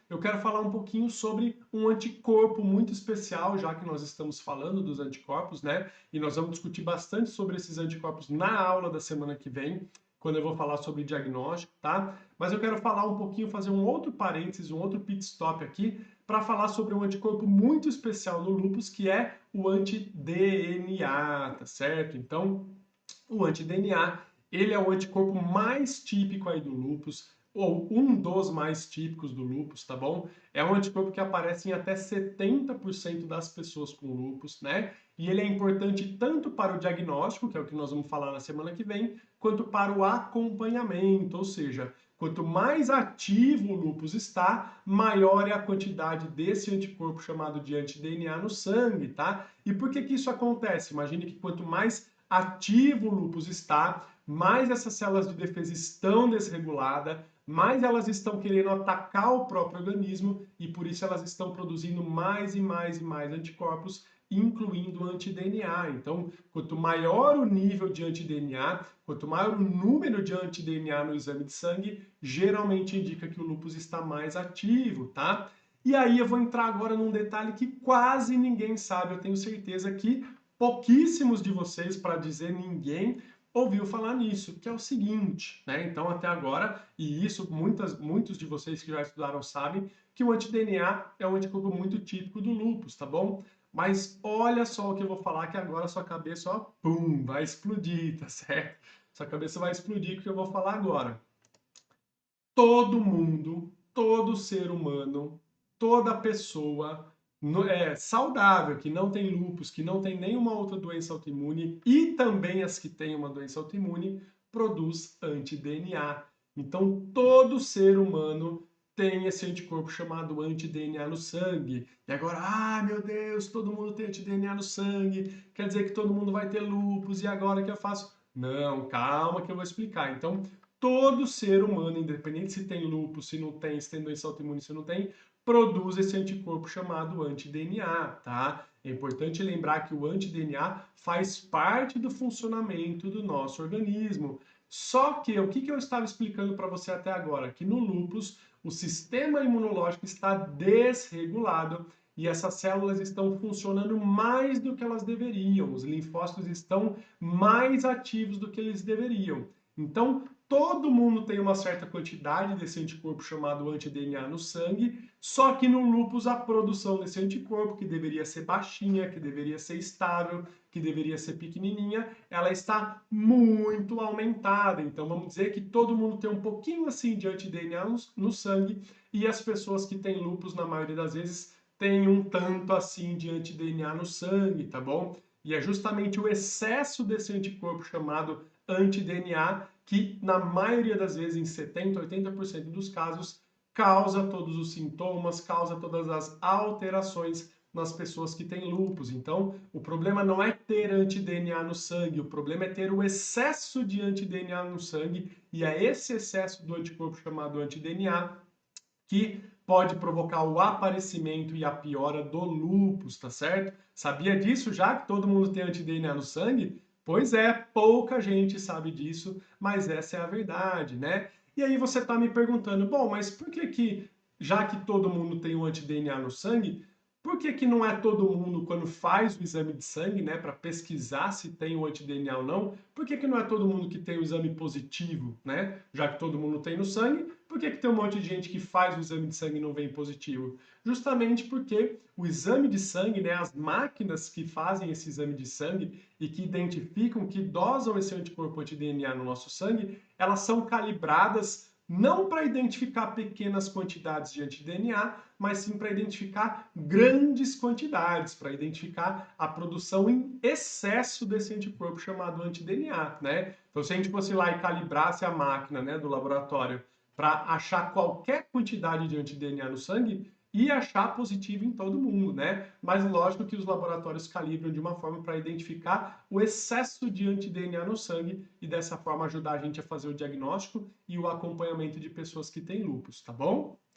eu quero falar um pouquinho sobre um anticorpo muito especial, já que nós estamos falando dos anticorpos, né? E nós vamos discutir bastante sobre esses anticorpos na aula da semana que vem, quando eu vou falar sobre diagnóstico, tá? Mas eu quero falar um pouquinho, fazer um outro parênteses, um outro pit stop aqui, para falar sobre um anticorpo muito especial no lúpus, que é o anti-DNA, tá certo? Então, o anti-DNA, ele é o anticorpo mais típico aí do lúpus, ou um dos mais típicos do lúpus, tá bom? É um anticorpo que aparece em até 70% das pessoas com lúpus, né? E ele é importante tanto para o diagnóstico, que é o que nós vamos falar na semana que vem, quanto para o acompanhamento, ou seja, quanto mais ativo o lúpus está, maior é a quantidade desse anticorpo chamado de anti-DNA no sangue, tá? E por que que isso acontece? Imagine que quanto mais ativo o lúpus está, mais essas células de defesa estão desreguladas, mais elas estão querendo atacar o próprio organismo e por isso elas estão produzindo mais e mais e mais anticorpos, incluindo anti-DNA. Então, quanto maior o nível de anti-DNA, quanto maior o número de anti-DNA no exame de sangue, geralmente indica que o lúpus está mais ativo, tá? E aí eu vou entrar agora num detalhe que quase ninguém sabe, eu tenho certeza que pouquíssimos de vocês, para dizer ninguém, ouviu falar nisso, que é o seguinte, né? Então, até agora, e isso muitos de vocês que já estudaram sabem, que o anti-DNA é um anticorpo muito típico do lúpus, tá bom? Mas olha só o que eu vou falar, que agora sua cabeça, ó, pum, vai explodir, tá certo? Sua cabeça vai explodir com o que eu vou falar agora. Todo mundo, todo ser humano, toda pessoa saudável, que não tem lúpus, que não tem nenhuma outra doença autoimune e também as que têm uma doença autoimune, produz anti-DNA. Então, todo ser humano tem esse anticorpo chamado anti-DNA no sangue. E agora, meu Deus, todo mundo tem anti-DNA no sangue, quer dizer que todo mundo vai ter lúpus, e agora o que eu faço? Não, calma que eu vou explicar. Então, todo ser humano, independente se tem lúpus, se não tem, se tem doença autoimune, se não tem, produz esse anticorpo chamado anti-DNA, tá? É importante lembrar que o anti-DNA faz parte do funcionamento do nosso organismo. Só que o que eu estava explicando para você até agora? Que no lúpus o sistema imunológico está desregulado e essas células estão funcionando mais do que elas deveriam. Os linfócitos estão mais ativos do que eles deveriam. Então, todo mundo tem uma certa quantidade desse anticorpo chamado anti-DNA no sangue, só que no lúpus a produção desse anticorpo, que deveria ser baixinha, que deveria ser estável, que deveria ser pequenininha, ela está muito aumentada. Então vamos dizer que todo mundo tem um pouquinho assim de anti-DNA no sangue e as pessoas que têm lúpus, na maioria das vezes, têm um tanto assim de anti-DNA no sangue, tá bom? E é justamente o excesso desse anticorpo chamado anti-DNA que, na maioria das vezes, em 70, 80% dos casos, causa todos os sintomas, causa todas as alterações nas pessoas que têm lúpus. Então, o problema não é ter anti-DNA no sangue, o problema é ter o excesso de anti-DNA no sangue, e é esse excesso do anticorpo chamado anti-DNA que pode provocar o aparecimento e a piora do lúpus, tá certo? Sabia disso já que todo mundo tem anti-DNA no sangue? Pois é, pouca gente sabe disso, mas essa é a verdade, né? E aí você tá me perguntando, bom, mas por que que, já que todo mundo tem o anti-DNA no sangue, por que que não é todo mundo, quando faz o exame de sangue, né, para pesquisar se tem o anti-DNA ou não, por que que não é todo mundo que tem o exame positivo, né? Já que todo mundo tem no sangue, por que que tem um monte de gente que faz o exame de sangue e não vem positivo? Justamente porque o exame de sangue, né, as máquinas que fazem esse exame de sangue e que identificam, que dosam esse anticorpo anti-DNA no nosso sangue, elas são calibradas não para identificar pequenas quantidades de anti-DNA, mas sim para identificar grandes quantidades, para identificar a produção em excesso desse anticorpo chamado anti-DNA, né? Então, se a gente fosse lá e calibrasse a máquina, né, do laboratório para achar qualquer quantidade de anti-DNA no sangue, ia achar positivo em todo mundo, né? Mas lógico que os laboratórios calibram de uma forma para identificar o excesso de anti-DNA no sangue e dessa forma ajudar a gente a fazer o diagnóstico e o acompanhamento de pessoas que têm lúpus, tá bom?